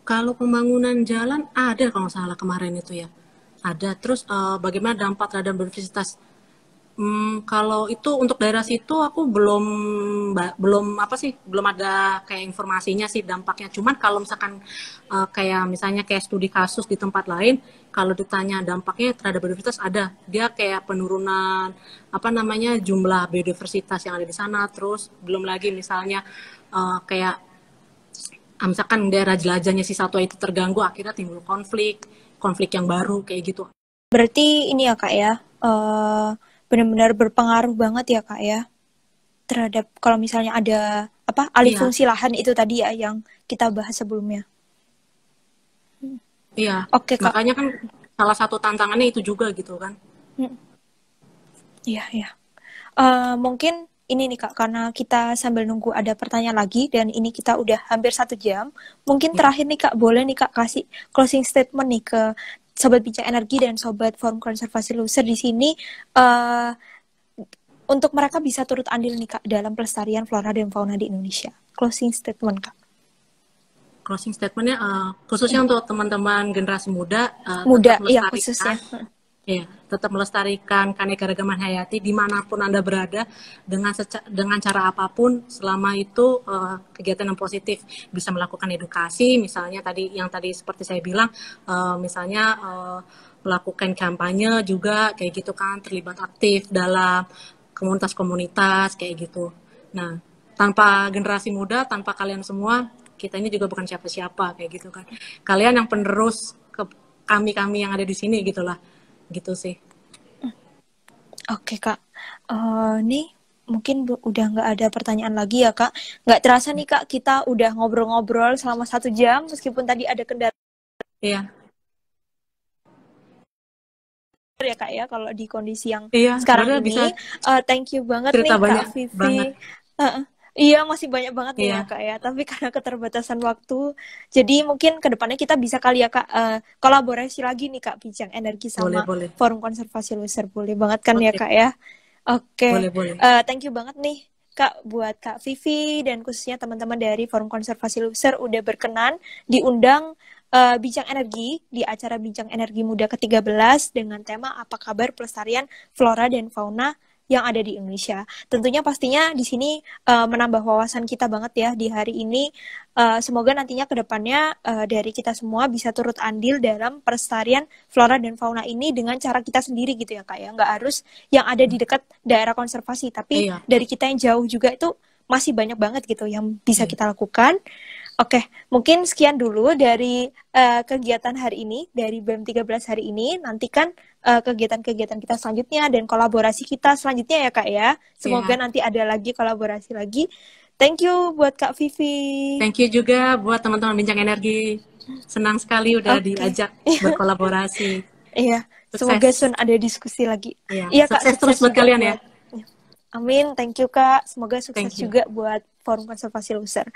S2: Kalau pembangunan jalan ada kalau nggak salah kemarin itu ya. Ada. Terus bagaimana dampak terhadap biodiversitas? Kalau itu untuk daerah situ aku belum ada kayak informasinya sih dampaknya. Cuman kalau misalkan kayak misalnya kayak studi kasus di tempat lain, kalau ditanya dampaknya terhadap biodiversitas ada. Dia kayak penurunan jumlah biodiversitas yang ada di sana. Terus belum lagi misalnya kayak misalkan daerah jelajahnya si satwa itu terganggu, akhirnya timbul konflik yang baru kayak gitu.
S1: Berarti ini ya Kak ya, benar-benar berpengaruh banget ya Kak ya, terhadap kalau misalnya ada alih fungsi lahan itu tadi ya yang kita bahas sebelumnya.
S2: Iya.
S1: Oke Kak.
S2: Makanya kan salah satu tantangannya itu juga gitu kan.
S1: Iya, iya. Mungkin ini nih Kak, karena kita sambil nunggu ada pertanyaan lagi dan ini kita udah hampir 1 jam. Mungkin terakhir nih Kak, boleh nih Kak kasih closing statement nih ke Sobat Bincang Energi dan Sobat Forum Konservasi Loser di sini, untuk mereka bisa turut andil nih Kak dalam pelestarian flora dan fauna di Indonesia. Closing statement Kak.
S2: Closing statementnya khususnya untuk teman-teman generasi muda,
S1: Iya khususnya.
S2: Ya, tetap melestarikan keanekaragaman hayati dimanapun Anda berada dengan cara apapun, selama itu kegiatan yang positif, bisa melakukan edukasi, misalnya tadi seperti saya bilang, misalnya melakukan kampanye juga kayak gitu kan, terlibat aktif dalam komunitas-komunitas kayak gitu. Nah, tanpa generasi muda, tanpa kalian semua, kita ini juga bukan siapa-siapa kayak gitu kan. Kalian yang penerus kami yang ada di sini gitulah. Gitu sih.
S1: Oke Kak, nih mungkin udah nggak ada pertanyaan lagi ya Kak. Nggak terasa nih Kak, kita udah ngobrol-ngobrol selama 1 jam meskipun tadi ada kendala.
S2: Iya.
S1: Ya Kak ya, kalau di kondisi yang sekarang ini. Thank you banget nih Kak Vivi. Iya, masih banyak banget nih ya Kak ya, tapi karena keterbatasan waktu, jadi mungkin kedepannya kita bisa kali ya Kak kolaborasi lagi nih Kak Bincang Energi sama Forum Konservasi Loser, boleh banget kan ya Kak ya? Oke. Thank you banget nih Kak buat Kak Vivi dan khususnya teman-teman dari Forum Konservasi Loser udah berkenan diundang Bincang Energi di acara Bincang Energi Muda ke-13 dengan tema apa kabar pelestarian flora dan fauna yang ada di Indonesia. Tentunya pastinya di sini menambah wawasan kita banget ya di hari ini. Semoga nantinya ke depannya dari kita semua bisa turut andil dalam pelestarian flora dan fauna ini dengan cara kita sendiri gitu ya Kak ya. Nggak harus yang ada di dekat daerah konservasi, tapi dari kita yang jauh juga itu masih banyak banget gitu yang bisa kita lakukan. Oke, mungkin sekian dulu dari kegiatan hari ini, dari BEM 13 hari ini. Nantikan kegiatan-kegiatan kita selanjutnya dan kolaborasi kita selanjutnya ya Kak ya. Semoga nanti ada lagi kolaborasi lagi. Thank you buat Kak Vivi.
S2: Thank you juga buat teman-teman Bincang Energi. Senang sekali udah diajak berkolaborasi.
S1: Iya, semoga soon ada diskusi lagi.
S2: Iya Kak, sukses terus buat kalian ya.
S1: Amin, thank you Kak. Semoga sukses juga buat Forum Konservasi Loser.